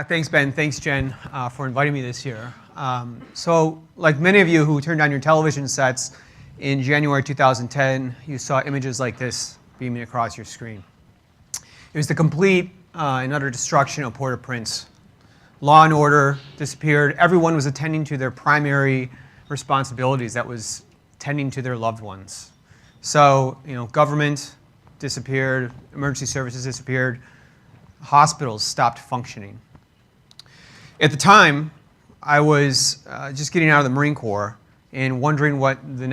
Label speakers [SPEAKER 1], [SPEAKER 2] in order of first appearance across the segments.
[SPEAKER 1] Thanks, Ben. Thanks, Jen, for inviting me this year. So, like many of you who turned on your television sets in January 2010, you saw images like this beaming across your screen. It was the complete and utter destruction of Port-au-Prince. Law and order disappeared. Everyone was attending to their primary responsibilities, that was tending to their loved ones. So, government disappeared, emergency services disappeared, hospitals stopped functioning. At the time, I was just getting out of the Marine Corps and wondering what the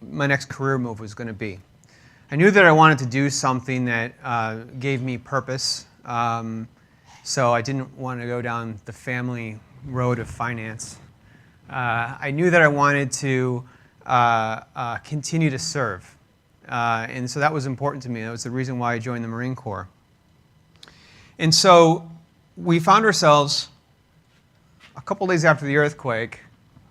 [SPEAKER 1] my next career move was going to be. I knew that I wanted to do something that gave me purpose, so I didn't want to go down the family road of finance. I knew that I wanted to continue to serve, and so that was important to me. That was the reason why I joined the Marine Corps. And so we found ourselves a couple days after the earthquake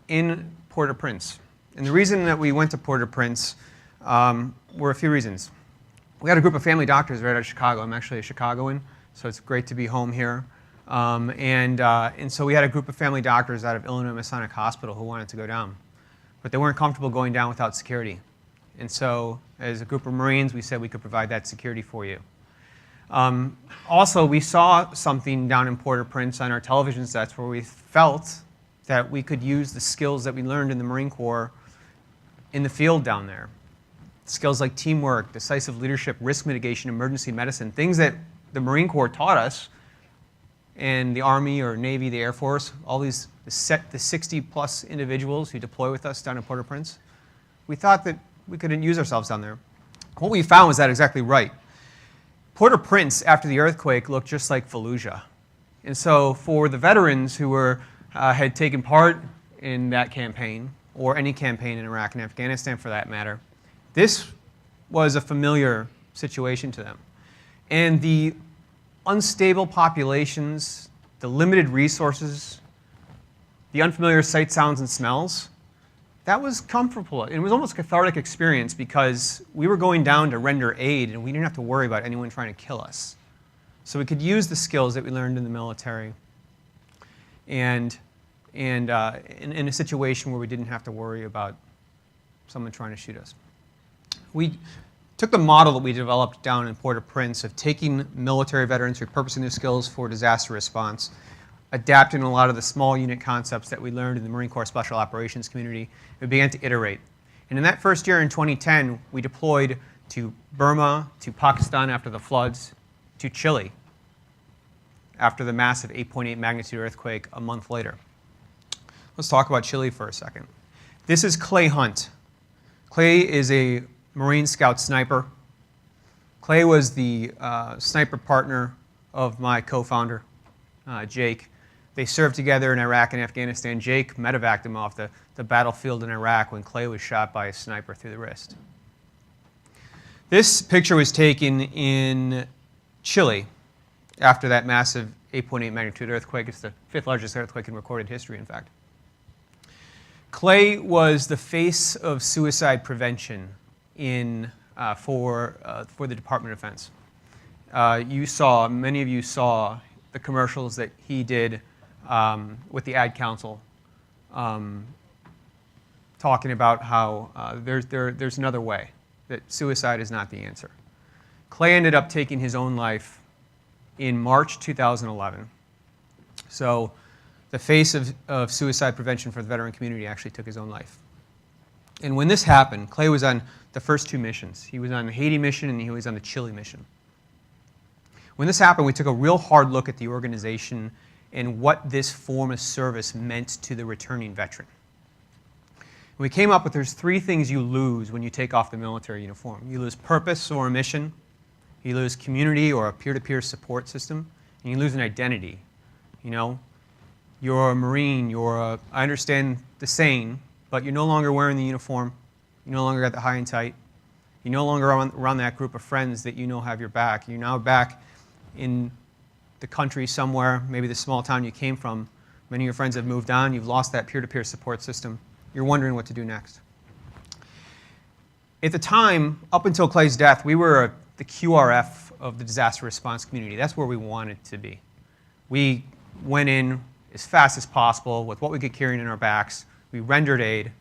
[SPEAKER 1] in Port-au-Prince. And the reason that we went to Port-au-Prince were a few reasons. We had a group of family doctors right out of Chicago. I'm actually a Chicagoan, so it's great to be home here. And so we had a group of family doctors out of Illinois Masonic Hospital who wanted to go down. But they weren't comfortable going down without security. And so as a group of Marines, we said we could provide that security for you. Also, we saw something down in Port-au-Prince on our television sets where we felt that we could use the skills that we learned in the Marine Corps in the field down there. Skills like teamwork, decisive leadership, risk mitigation, emergency medicine, things that the Marine Corps taught us, and the Army or Navy, the Air Force, all these, the 60-plus individuals who deploy with us down in Port-au-Prince, we thought that we couldn't use ourselves down there. What we found was that exactly right. Port-au-Prince, after the earthquake, looked just like Fallujah. And so for the veterans who had taken part in that campaign, or any campaign in Iraq and Afghanistan for that matter, this was a familiar situation to them. And the unstable populations, the limited resources, the unfamiliar sights, sounds, and smells, that was comfortable. It was almost a cathartic experience because we were going down to render aid and we didn't have to worry about anyone trying to kill us. So we could use the skills that we learned in the military and in a situation where we didn't have to worry about someone trying to shoot us. We took the model that we developed down in Port-au-Prince of taking military veterans, repurposing their skills for disaster response, adapting a lot of the small unit concepts that we learned in the Marine Corps Special Operations community. We began to iterate. And in that first year in 2010, we deployed to Burma, to Pakistan after the floods, to Chile after the massive 8.8 magnitude earthquake a month later. Let's talk about Chile for a second. This is Clay Hunt. Clay is a Marine Scout sniper. Clay was the sniper partner of my co-founder, Jake. They served together in Iraq and Afghanistan. Jake medevaced him off the battlefield in Iraq when Clay was shot by a sniper through the wrist. This picture was taken in Chile after that massive 8.8 magnitude earthquake. It's the 5th largest earthquake in recorded history, in fact. Clay was the face of suicide prevention for the Department of Defense. Many of you saw the commercials that he did with the Ad Council, talking about how there's another way, that suicide is not the answer. Clay ended up taking his own life in March 2011. So the face of suicide prevention for the veteran community actually took his own life. And when this happened, Clay was on the first 2 missions. He was on the Haiti mission and he was on the Chile mission. When this happened, we took a real hard look at the organization and what this form of service meant to the returning veteran. And we came up with there's 3 things you lose when you take off the military uniform. You lose purpose or a mission, you lose community or a peer-to-peer support system, and you lose an identity. You're a Marine, I understand the saying, but you're no longer wearing the uniform, you no longer got the high and tight, you're no longer around that group of friends that you know have your back. You're now back in the country somewhere, maybe the small town you came from. Many of your friends have moved on, you've lost that peer-to-peer support system. You're wondering what to do next. At the time, up until Clay's death, we were the QRF of the disaster response community. That's where we wanted to be. We went in as fast as possible with what we could carry in our backs. We rendered aid,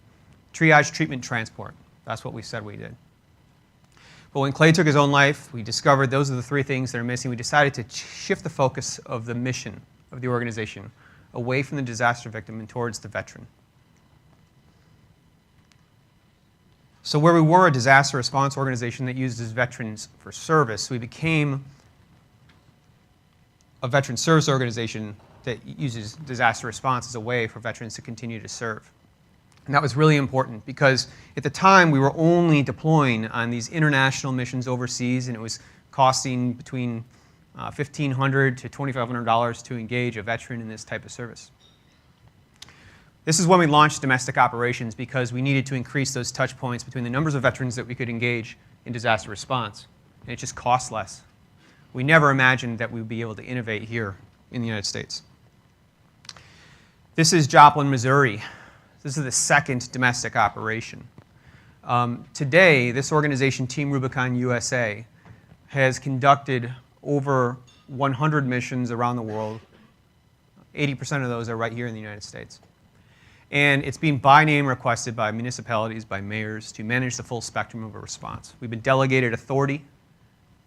[SPEAKER 1] triage, treatment, transport. That's what we said we did. But when Clay took his own life, we discovered those are the three things that are missing. We decided to shift the focus of the mission of the organization away from the disaster victim and towards the veteran. So where we were a disaster response organization that uses veterans for service, we became a veteran service organization that uses disaster response as a way for veterans to continue to serve. And that was really important because at the time we were only deploying on these international missions overseas, and it was costing between $1,500 to $2,500 to engage a veteran in this type of service. This is when we launched domestic operations because we needed to increase those touch points between the numbers of veterans that we could engage in disaster response, and it just cost less. We never imagined that we would be able to innovate here in the United States. This is Joplin, Missouri. This is the second domestic operation. Today, this organization, Team Rubicon USA, has conducted over 100 missions around the world. 80% of those are right here in the United States. And it's being by name requested by municipalities, by mayors, to manage the full spectrum of a response. We've been delegated authority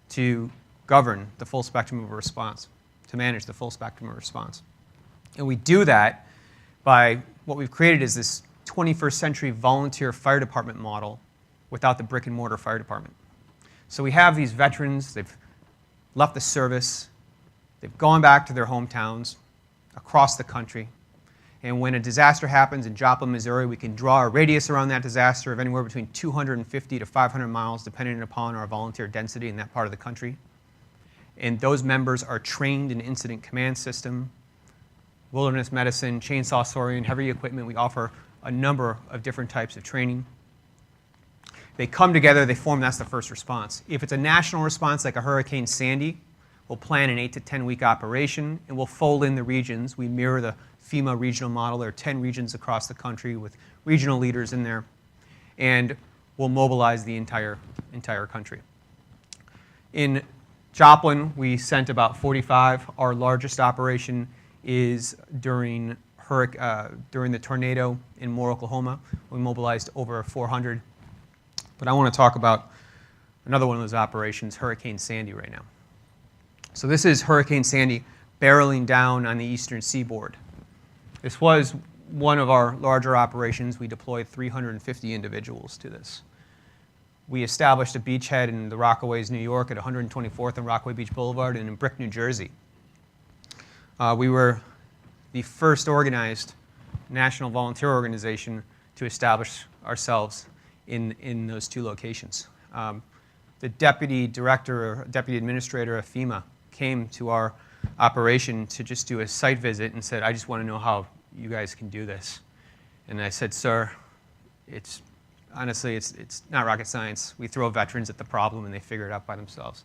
[SPEAKER 1] to govern the full spectrum of a response, to manage the full spectrum of response. And we do that by what we've created is this 21st century volunteer fire department model without the brick and mortar fire department. So we have these veterans, they've left the service, they've gone back to their hometowns across the country. And when a disaster happens in Joplin, Missouri, we can draw a radius around that disaster of anywhere between 250 to 500 miles, depending upon our volunteer density in that part of the country. And those members are trained in incident command system, wilderness medicine, chainsaw soaring, heavy equipment. We offer a number of different types of training. They come together, they form, that's the first response. If it's a national response like a Hurricane Sandy, we'll plan an 8 to 10 week operation and we'll fold in the regions. We mirror the FEMA regional model. There are 10 regions across the country with regional leaders in there, and we'll mobilize the entire country. In Joplin, we sent about 45. Our largest operation is during the tornado in Moore, Oklahoma. We mobilized over 400. But I want to talk about another one of those operations, Hurricane Sandy, right now. So this is Hurricane Sandy barreling down on the eastern seaboard. This was one of our larger operations. We deployed 350 individuals to this. We established a beachhead in the Rockaways, New York at 124th and Rockaway Beach Boulevard, and in Brick, New Jersey. We were the first organized national volunteer organization to establish ourselves in those two locations. The deputy director or deputy administrator of FEMA came to our operation to just do a site visit and said, I just want to know how you guys can do this. And I said, sir, honestly, it's not rocket science. We throw veterans at the problem and they figure it out by themselves.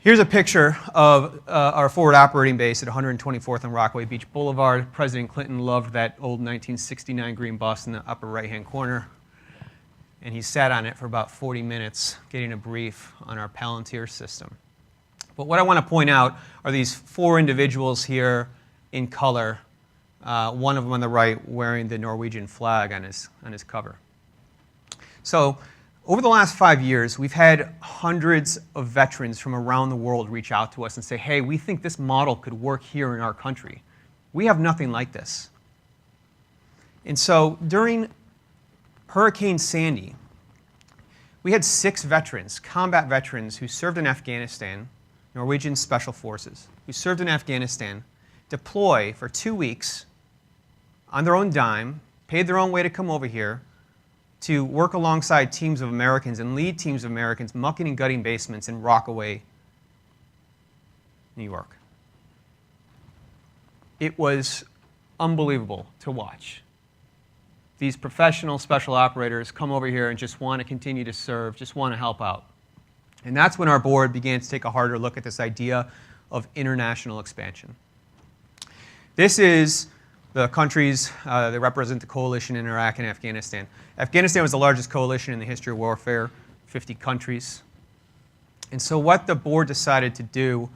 [SPEAKER 1] Here's a picture of our forward operating base at 124th and Rockaway Beach Boulevard. President Clinton loved that old 1969 green bus in the upper right-hand corner. And he sat on it for about 40 minutes getting a brief on our Palantir system. But what I want to point out are these 4 individuals here in color, one of them on the right wearing the Norwegian flag on his cover. So over the last 5 years, we've had hundreds of veterans from around the world reach out to us and say, hey, we think this model could work here in our country. We have nothing like this. And so during Hurricane Sandy, we had 6 veterans, combat veterans, who served in Afghanistan, Norwegian Special Forces, who served in Afghanistan, deploy for 2 weeks on their own dime, paid their own way to come over here to work alongside teams of Americans and lead teams of Americans mucking and gutting basements in Rockaway, New York. It was unbelievable to watch. These professional special operators come over here and just want to continue to serve, just want to help out. And that's when our board began to take a harder look at this idea of international expansion. This is the countries that represent the coalition in Iraq and Afghanistan. Afghanistan was the largest coalition in the history of warfare, 50 countries. And so what the board decided to do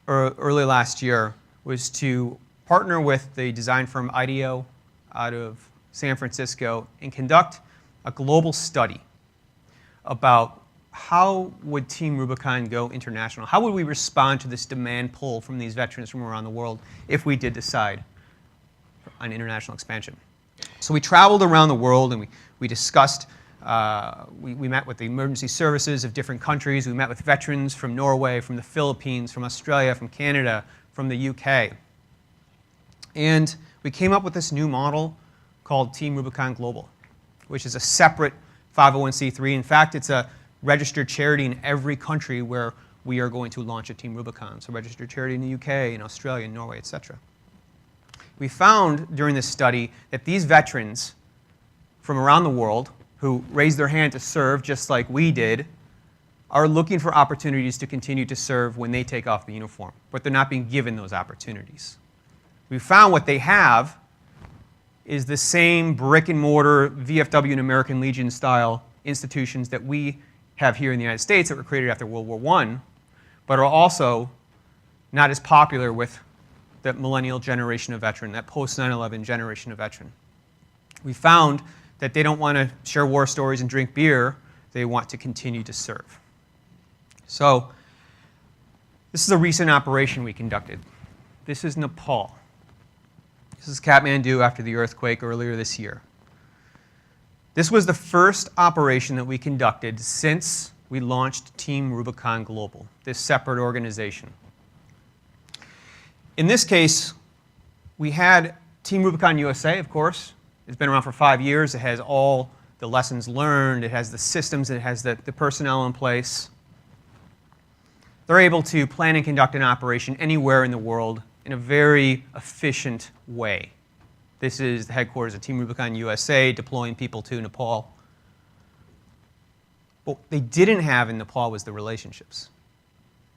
[SPEAKER 1] early last year was to partner with the design firm IDEO out of San Francisco and conduct a global study about how would Team Rubicon go international? How would we respond to this demand pull from these veterans from around the world if we did decide on international expansion? So we traveled around the world and we discussed, we met with the emergency services of different countries. We met with veterans from Norway, from the Philippines, from Australia, from Canada, from the UK. And we came up with this new model called Team Rubicon Global, which is a separate 501c3. In fact, it's a registered charity in every country where we are going to launch a Team Rubicon. So registered charity in the UK, in Australia, in Norway, etc. We found during this study that these veterans from around the world who raised their hand to serve just like we did are looking for opportunities to continue to serve when they take off the uniform, but they're not being given those opportunities. We found what they have is the same brick and mortar VFW and American Legion style institutions that we have here in the United States that were created after World War I, but are also not as popular with the millennial generation of veteran, that post 9/11 generation of veteran. We found that they don't want to share war stories and drink beer, they want to continue to serve. So this is a recent operation we conducted. This is Nepal. This is Kathmandu after the earthquake earlier this year. This was the first operation that we conducted since we launched Team Rubicon Global, this separate organization. In this case, we had Team Rubicon USA, of course. It's been around for 5 years. It has all the lessons learned. It has the systems. It has the personnel in place. They're able to plan and conduct an operation anywhere in the world in a very efficient way. This is the headquarters of Team Rubicon USA, deploying people to Nepal. What they didn't have in Nepal was the relationships.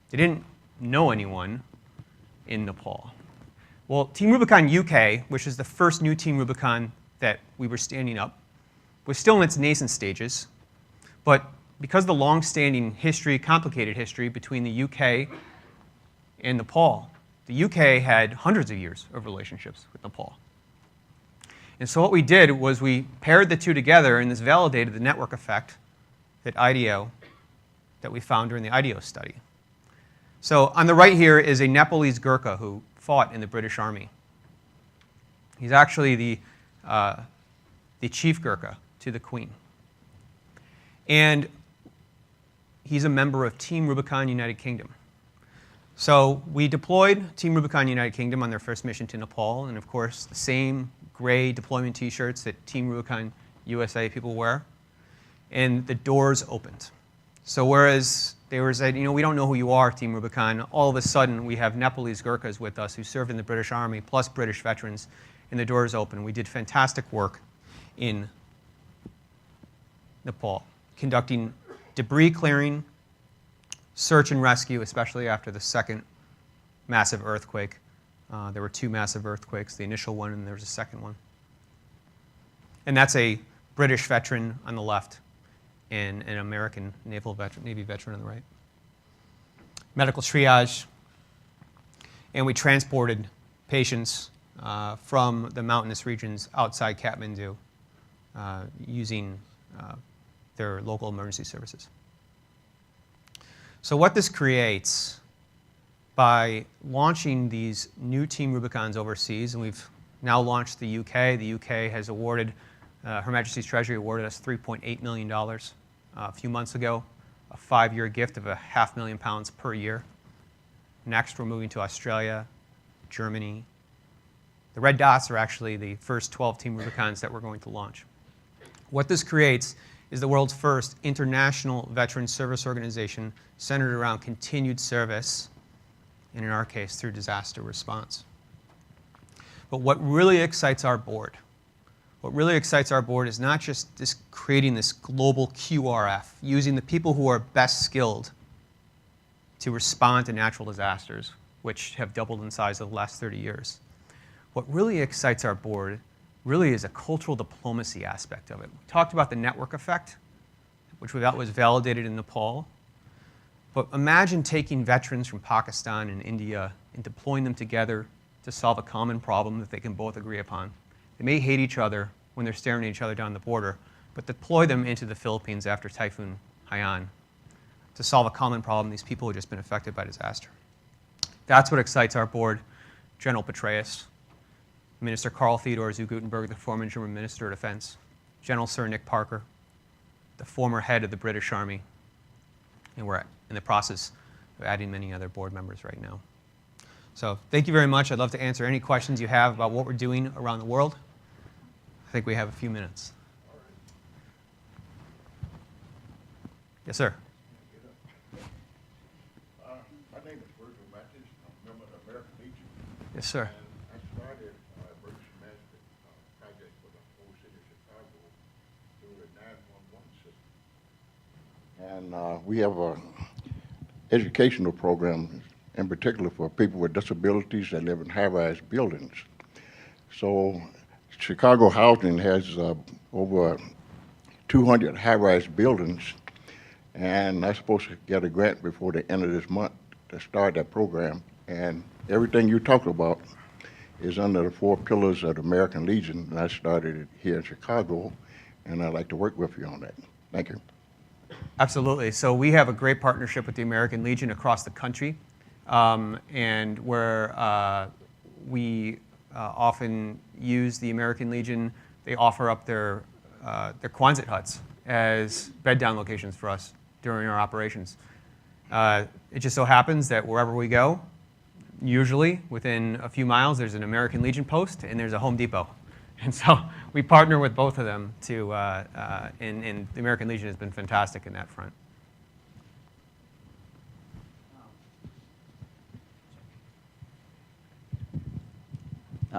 [SPEAKER 1] They didn't know anyone in Nepal. Well, Team Rubicon UK, which is the first new Team Rubicon that we were standing up, was still in its nascent stages. But because of the long-standing history, complicated history between the UK and Nepal, the UK had hundreds of years of relationships with Nepal. And so what we did was we paired the two together, and this validated the network effect that we found during the IDEO study. So on the right here is a Nepalese Gurkha who fought in the British Army. He's actually the chief Gurkha to the Queen. And he's a member of Team Rubicon United Kingdom. So we deployed Team Rubicon United Kingdom on their first mission to Nepal, and of course the same gray deployment t-shirts that Team Rubicon USA people wear, and the doors opened. So whereas they were saying, we don't know who you are, Team Rubicon, all of a sudden we have Nepalese Gurkhas with us who served in the British Army, plus British veterans, and the doors open. We did fantastic work in Nepal, conducting debris clearing, search and rescue, especially after the second massive earthquake. There were 2 massive earthquakes, the initial one and there was a second one. And that's a British veteran on the left and an American Navy veteran on the right. Medical triage, and we transported patients from the mountainous regions outside Kathmandu using their local emergency services. So what this creates by launching these new Team Rubicons overseas, and we've now launched the UK. The UK has awarded, Her Majesty's Treasury awarded us $3.8 million a few months ago, a 5-year gift of £500,000 per year. Next, we're moving to Australia, Germany. The red dots are actually the first 12 Team Rubicons that we're going to launch. What this creates is the world's first international veteran service organization centered around continued service, and in our case, through disaster response. But what really excites our board, is not just creating this global QRF, using the people who are best skilled to respond to natural disasters, which have doubled in size over the last 30 years. What really excites our board really is a cultural diplomacy aspect of it. We talked about the network effect, which we thought was validated in Nepal. But imagine taking veterans from Pakistan and India and deploying them together to solve a common problem that they can both agree upon. They may hate each other when they're staring at each other down the border, but deploy them into the Philippines after Typhoon Haiyan to solve a common problem. These people have just been affected by disaster. That's what excites our board. General Petraeus, Minister Karl Theodor zu Guttenberg, the former German Minister of Defense, General Sir Nick Parker, the former head of the British Army, and we're in the process of adding many other board members right now. So thank you very much. I'd love to answer any questions you have about what we're doing around the world. I think we have a few minutes. Yes, sir.
[SPEAKER 2] My name is Virgil Matthews. I'm a member of the American Legion.
[SPEAKER 1] Yes, sir.
[SPEAKER 2] And I started emergency management project for the whole city of Chicago through the 911 system. And we have a educational program, in particular for people with disabilities that live in high-rise buildings. So Chicago Housing has over 200 high-rise buildings, and I'm supposed to get a grant before the end of this month to start that program. And everything you talked about is under the 4 pillars of the American Legion, and I started it here in Chicago, and I'd like to work with you on that. Thank you.
[SPEAKER 1] Absolutely. So we have a great partnership with the American Legion across the country, and where we often use the American Legion. They offer up their Quonset huts as bed-down locations for us during our operations. It just so happens that wherever we go, usually within a few miles, there's an American Legion post and there's a Home Depot. And so we partner with both of them to, and the American Legion has been fantastic in that front.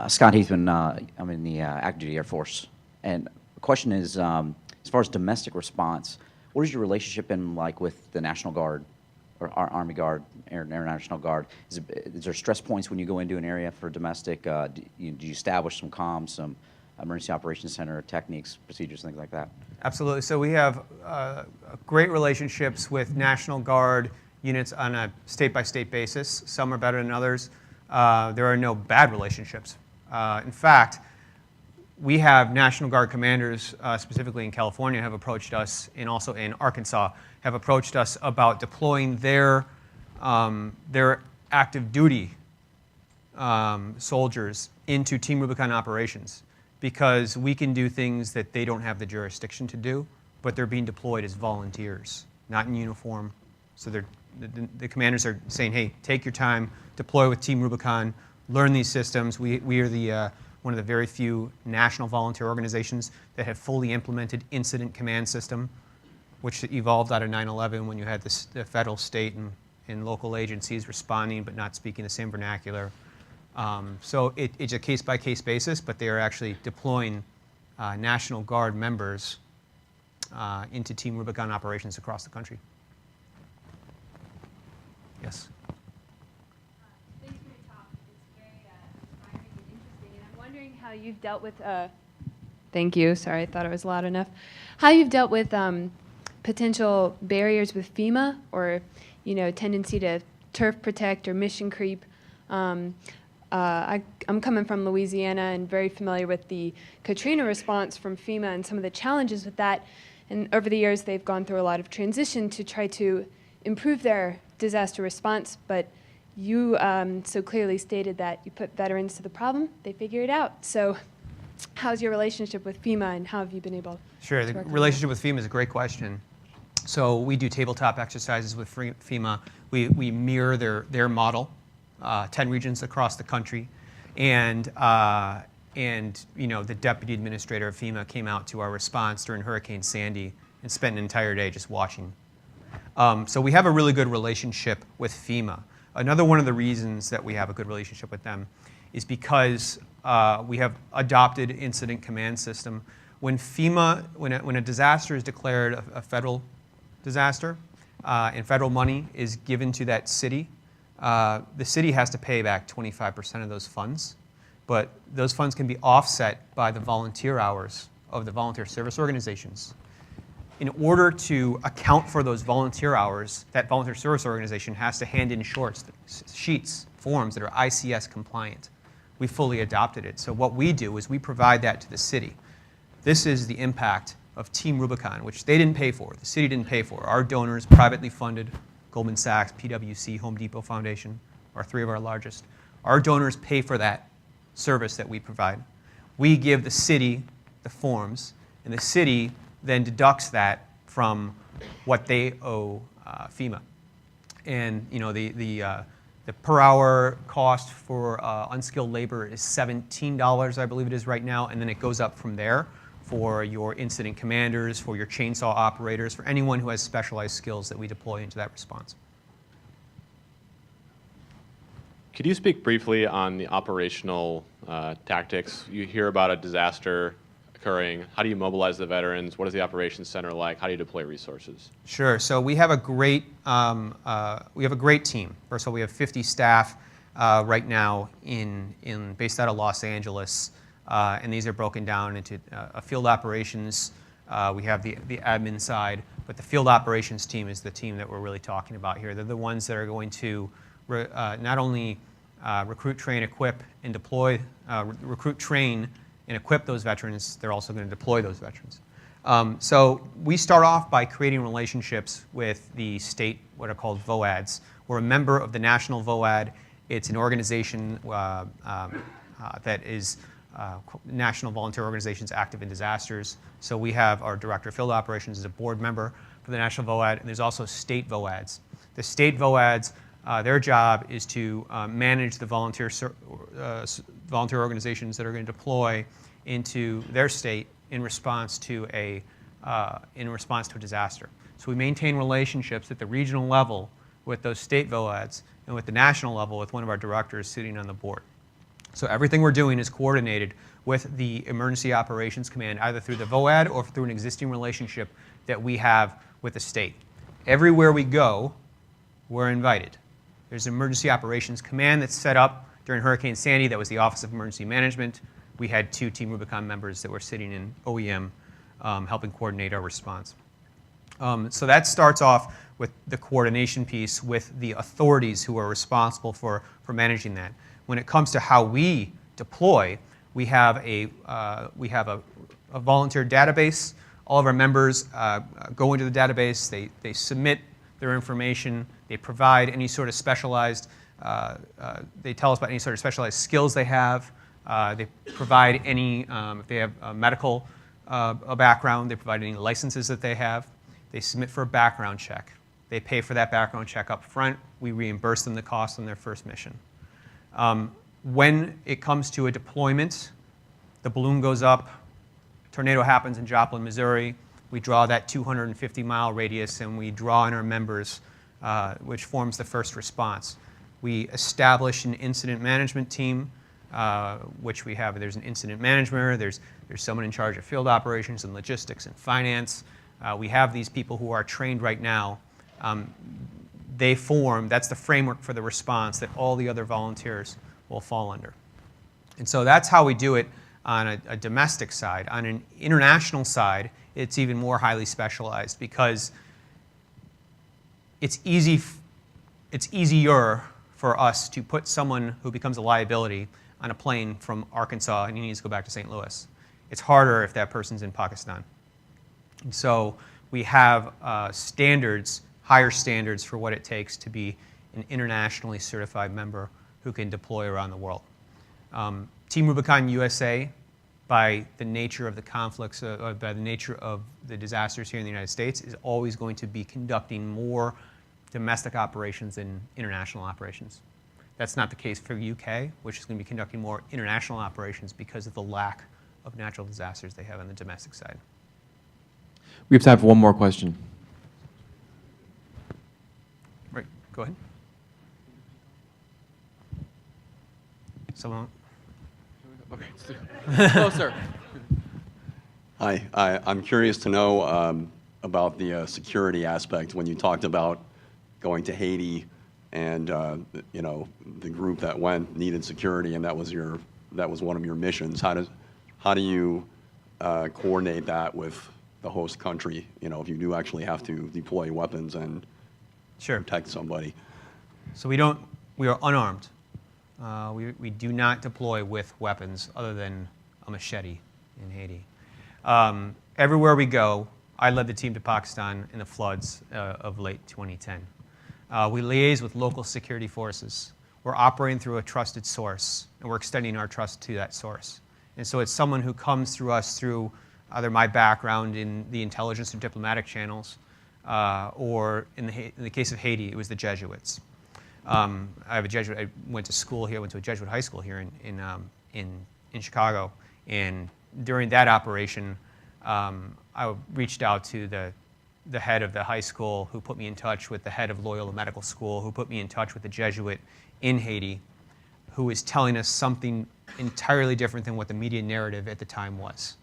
[SPEAKER 3] Scott Heathman, I'm in the active duty Air Force. And the question is, as far as domestic response, what has your relationship been like with the National Guard, or Army Guard, Air National Guard? Is there stress points when you go into an area for domestic? Do you establish some comms, some emergency operations center techniques, procedures, things like that? Absolutely.
[SPEAKER 1] So we have great relationships with National Guard units on a state-by-state basis. Some are better than others. There are no bad relationships. In fact, we have National Guard commanders, specifically in California, have approached us, and also in Arkansas, have approached us about deploying their active duty soldiers into Team Rubicon operations, because we can do things that they don't have the jurisdiction to do, but they're being deployed as volunteers, not in uniform. So the commanders are saying, hey, take your time, deploy with Team Rubicon, learn these systems. We are one of the very few national volunteer organizations that have fully implemented incident command system, which evolved out of 9/11 when you had the federal, state, and local agencies responding but not speaking the same vernacular. So it's a case-by-case basis, but they are actually deploying National Guard members into Team Rubicon operations across the country. Yes?
[SPEAKER 4] Thanks for your talk. It's very inspiring and interesting. And I'm wondering how you've dealt with, thank you, sorry, I thought it was loud enough. How you've dealt with potential barriers with FEMA, or, tendency to turf protect or mission creep. I'm coming from Louisiana and very familiar with the Katrina response from FEMA and some of the challenges with that. And over the years, they've gone through a lot of transition to try to improve their disaster response, but you so clearly stated that you put veterans to the problem, they figure it out. So how's your relationship with FEMA, and how have you been able to
[SPEAKER 1] Sure, the relationship with FEMA is a great question. So we do tabletop exercises with FEMA. We mirror their model, 10 regions across the country, and the deputy administrator of FEMA came out to our response during Hurricane Sandy and spent an entire day just watching. So we have a really good relationship with FEMA. Another one of the reasons that we have a good relationship with them is because we have adopted incident command system. When a disaster is declared a federal disaster and federal money is given to that city, the city has to pay back 25% of those funds, but those funds can be offset by the volunteer hours of the volunteer service organizations. in order to account for those volunteer hours, that volunteer service organization has to hand in sheets, forms that are ICS compliant. We fully adopted it. So what we do is we provide that to the city. This is the impact of Team Rubicon, which they didn't pay for. The city didn't pay for. Our donors, privately funded, Goldman Sachs, PwC, Home Depot Foundation, are three of our largest. Our donors pay for that service that we provide. We give the city the forms, and the city then deducts that from what they owe FEMA. And you know, the per hour cost for unskilled labor is $17, I believe it is right now, and then it goes up from there for your incident commanders, for your chainsaw operators, for anyone who has specialized skills that we deploy into that response.
[SPEAKER 5] Could you speak briefly on the operational tactics? You hear about a disaster occurring. How do you mobilize the veterans? What is the operations center like? How do you deploy resources?
[SPEAKER 1] Sure. So we have a great team. First of all, we have 50 staff right now based out of Los Angeles, and these are broken down into a field operations. We have the admin side, but the field operations team is the team that we're really talking about here. They're the ones that are going to not only recruit, train, equip, and deploy, recruit, train, and equip those veterans, they're also going to deploy those veterans. So we start off by creating relationships with the state, what are called VOADs. We're a member of the National VOAD. It's an organization that is National Volunteer Organizations Active in Disasters. So we have our Director of Field Operations as a board member for the National VOAD, and there's also state VOADs. The state VOADs, their job is to manage the volunteer organizations that are going to deploy into their state in response to a disaster. So we maintain relationships at the regional level with those state VOADs and with the national level with one of our directors sitting on the board. So everything we're doing is coordinated with the Emergency Operations Command, either through the VOAD or through an existing relationship that we have with the state. Everywhere we go, we're invited. There's an Emergency Operations Command that's set up during Hurricane Sandy. That was the Office of Emergency Management. We had 2 Team Rubicon members that were sitting in OEM helping coordinate our response. So that starts off with the coordination piece with the authorities who are responsible for managing that. When it comes to how we deploy, we have a volunteer database. All of our members go into the database. They submit their information. They provide any sort of specialized, they tell us about any sort of specialized skills they have. They provide any, if they have a medical background, they provide any licenses that they have. They submit for a background check. They pay for that background check up front. We reimburse them the cost on their first mission. When it comes to a deployment, the balloon goes up, tornado happens in Joplin, Missouri. We draw that 250-mile radius and we draw in our members, which forms the first response. We establish an incident management team, which we have. There's an incident manager, there's someone in charge of field operations and logistics and finance. We have these people who are trained right now. That's the framework for the response that all the other volunteers will fall under. And so that's how we do it on a domestic side. On an international side, it's even more highly specialized because it's easier for us to put someone who becomes a liability on a plane from Arkansas and he needs to go back to St. Louis. It's harder if that person's in Pakistan. And so we have standards, higher standards for what it takes to be an internationally certified member who can deploy around the world. Team Rubicon USA, by the nature of the conflicts, by the nature of the disasters here in the United States, is always going to be conducting more domestic operations than international operations. That's not the case for UK, which is going to be conducting more international operations because of the lack of natural disasters they have on the domestic side.
[SPEAKER 6] We have time for one more question.
[SPEAKER 1] Right, go ahead. Someone?
[SPEAKER 6] Okay. Hello, sir.
[SPEAKER 7] Hi, I'm curious to know about the security aspect when you talked about going to Haiti and you know, the group that went needed security and that was one of your missions. How do you coordinate that with the host country, if you do actually have to deploy weapons and
[SPEAKER 1] Sure.
[SPEAKER 7] protect somebody.
[SPEAKER 1] So we are unarmed. We do not deploy with weapons other than a machete in Haiti. Everywhere we go, I led the team to Pakistan in the floods of late 2010. We liaise with local security forces. We're operating through a trusted source, and we're extending our trust to that source. And so it's someone who comes through us through either my background in the intelligence or diplomatic channels, or in the case of Haiti, it was the Jesuits. I have a Jesuit. I went to school here. Went to a Jesuit high school here in Chicago. And during that operation, I reached out to the head of the high school, who put me in touch with the head of Loyola Medical School, who put me in touch with the Jesuit in Haiti, who was telling us something entirely different than what the media narrative at the time was.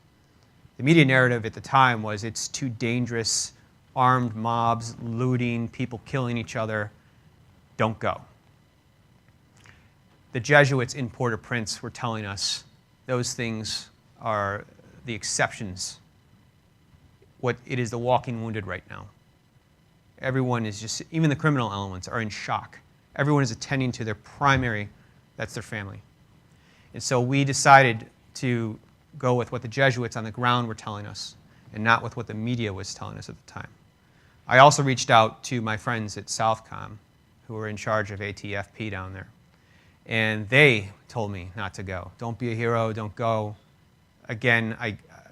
[SPEAKER 1] The media narrative at the time was it's too dangerous, armed mobs, looting, people killing each other. Don't go. The Jesuits in Port-au-Prince were telling us those things are the exceptions. It is the walking wounded right now. Everyone is just, even the criminal elements are in shock. Everyone is attending to their primary, that's their family. And so we decided to go with what the Jesuits on the ground were telling us and not with what the media was telling us at the time. I also reached out to my friends at Southcom, who were in charge of ATFP down there. And they told me not to go. Don't be a hero, don't go. Again,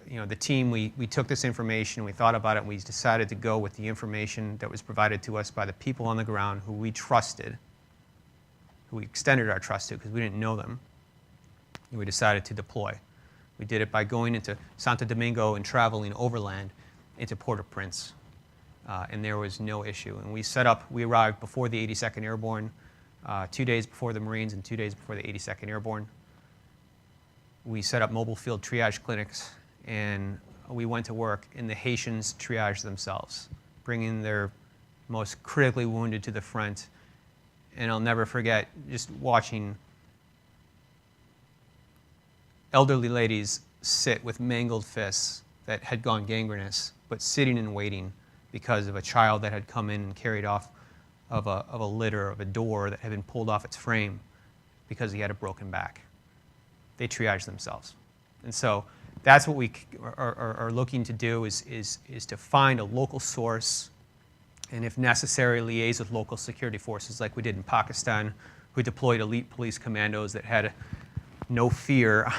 [SPEAKER 1] the team, we took this information, we thought about it, and we decided to go with the information that was provided to us by the people on the ground who we trusted, who we extended our trust to because we didn't know them, and we decided to deploy. We did it by going into Santo Domingo and traveling overland into Port-au-Prince, and there was no issue. And we arrived before the 82nd Airborne, 2 days before the Marines and 2 days before the 82nd Airborne. We set up mobile field triage clinics, and we went to work, and the Haitians triaged themselves, bringing their most critically wounded to the front. And I'll never forget just watching elderly ladies sit with mangled fists that had gone gangrenous, but sitting and waiting because of a child that had come in and carried off of a litter of a door that had been pulled off its frame because he had a broken back. They triaged themselves. And so that's what we are looking to do is to find a local source, and if necessary, liaise with local security forces like we did in Pakistan, who deployed elite police commandos that had no fear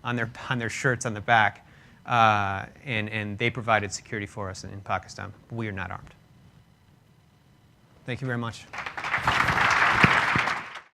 [SPEAKER 1] on their shirts on the back, and they provided security for us in Pakistan. We are not armed. Thank you very much.